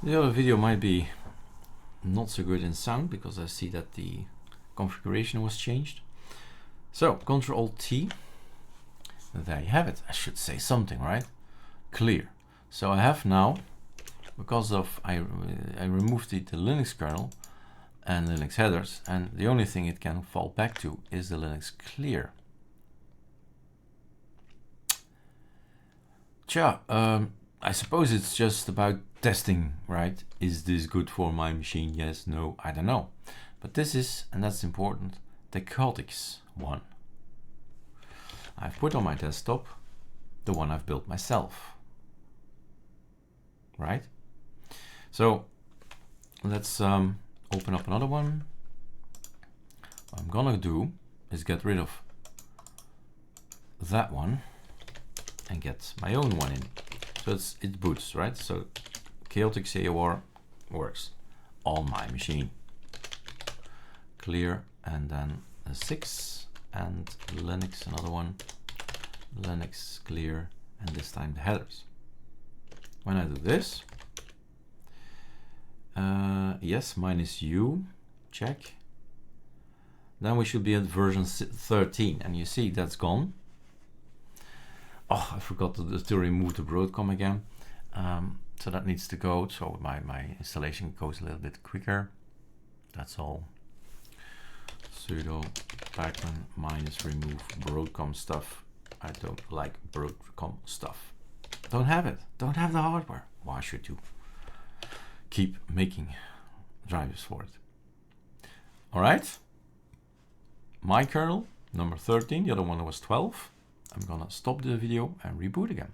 The other video might be not so good in sound because I see that the configuration was changed. So Ctrl-T, there you have it. I should say something, right? Clear. So I have now, because of I removed the Linux kernel and Linux headers, and the only thing it can fall back to is the Linux clear. I suppose it's just about testing, right? Is this good for my machine? Yes, no, I don't know. But this is, and that's important, the ArcoLinux one. I've put on my desktop the one I've built myself, right? So let's open up another one. What I'm gonna do is get rid of that one and get my own one in. So it boots, right? So ArcoLinux AOR works on my machine. Clear, and then a 6, and Linux, another one, Linux clear, and this time the headers. When I do this, yes, -u, check. Then we should be at version 13, and you see that's gone. Oh, I forgot to remove the Broadcom again. So that needs to go, so my installation goes a little bit quicker. That's all. Sudo pacman -remove Broadcom stuff. I don't like Broadcom stuff. Don't have it. Don't have the hardware. Why should you keep making drivers for it? All right. My kernel, number 13. The other one was 12. I'm gonna stop the video and reboot again.